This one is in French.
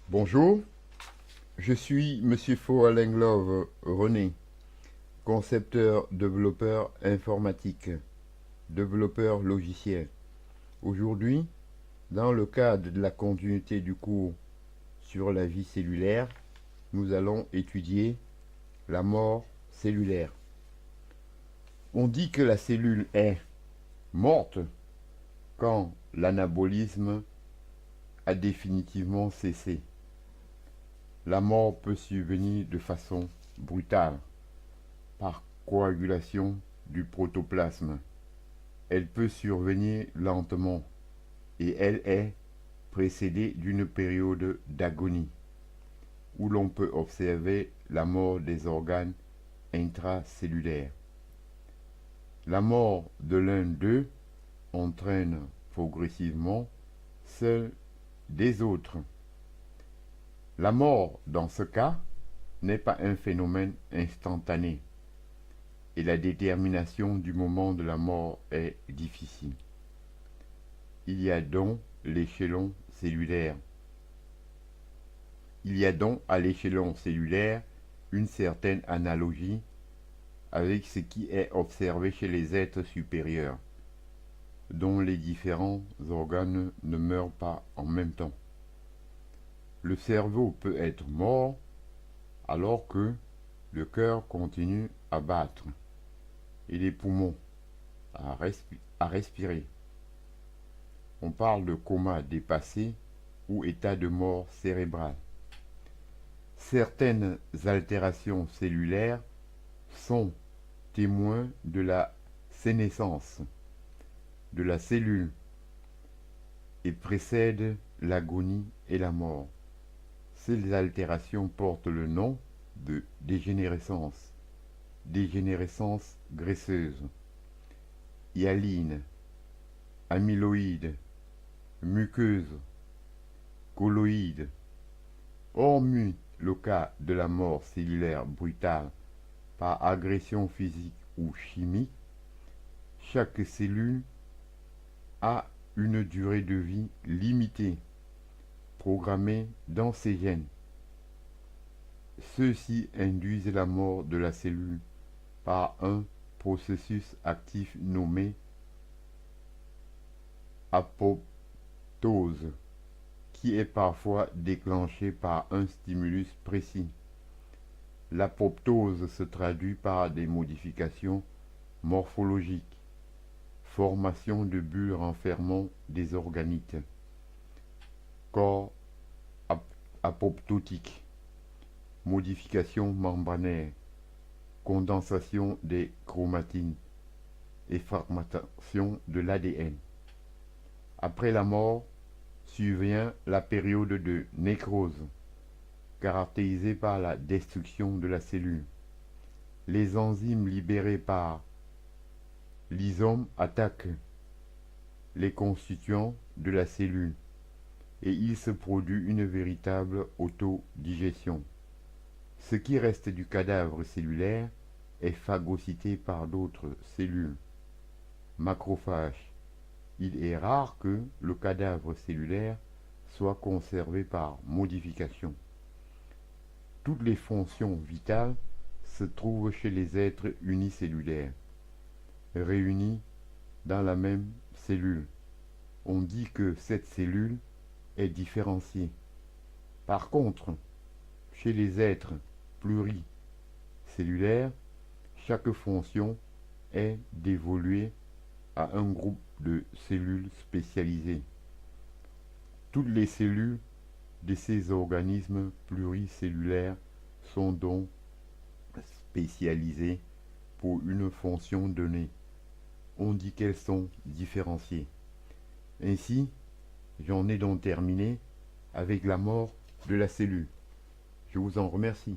Bonjour, je suis Monsieur Faux-Alain-Glove René, concepteur, développeur informatique, développeur logiciel. Aujourd'hui, dans le cadre de la continuité du cours sur la vie cellulaire, nous allons étudier la mort cellulaire. On dit que la cellule est morte quand l'anabolisme a définitivement cessé. La mort peut survenir de façon brutale, par coagulation du protoplasme. Elle peut survenir lentement et elle est précédée d'une période d'agonie, où l'on peut observer la mort des organes intracellulaires. La mort de l'un d'eux entraîne progressivement celle des autres. La mort, dans ce cas, n'est pas un phénomène instantané et la détermination du moment de la mort est difficile. Il y a donc l'échelon cellulaire. Il y a donc à l'échelon cellulaire une certaine analogie avec ce qui est observé chez les êtres supérieurs, dont les différents organes ne meurent pas en même temps. Le cerveau peut être mort alors que le cœur continue à battre et les poumons à respirer. On parle de coma dépassé ou état de mort cérébrale. Certaines altérations cellulaires sont témoins de la sénescence de la cellule et précèdent l'agonie et la mort. Ces altérations portent le nom de dégénérescence graisseuse, hyaline, amyloïde, muqueuse, colloïde. Hormis le cas de la mort cellulaire brutale par agression physique ou chimique, chaque cellule a une durée de vie limitée, programmée dans ses gènes. Ceux-ci induisent la mort de la cellule par un processus actif nommé apoptose, qui est parfois déclenché par un stimulus précis. L'apoptose se traduit par des modifications morphologiques, formation de bulles renfermant des organites, corps apoptotique, modification membranaire, condensation des chromatines et fragmentation de l'ADN. Après la mort, survient la période de nécrose, caractérisée par la destruction de la cellule. Les enzymes libérées par l'hysome attaquent les constituants de la cellule et il se produit une véritable autodigestion. Ce qui reste du cadavre cellulaire est phagocyté par d'autres cellules, macrophages. Il est rare que le cadavre cellulaire soit conservé par modification. Toutes les fonctions vitales se trouvent chez les êtres unicellulaires, réunis dans la même cellule. On dit que cette cellule est différenciée. Par contre, chez les êtres pluricellulaires, chaque fonction est dévolue à un groupe de cellules spécialisées. Toutes les cellules de ces organismes pluricellulaires sont donc spécialisées pour une fonction donnée. On dit qu'elles sont différenciées. Ainsi, j'en ai donc terminé avec la mort de la cellule. Je vous en remercie.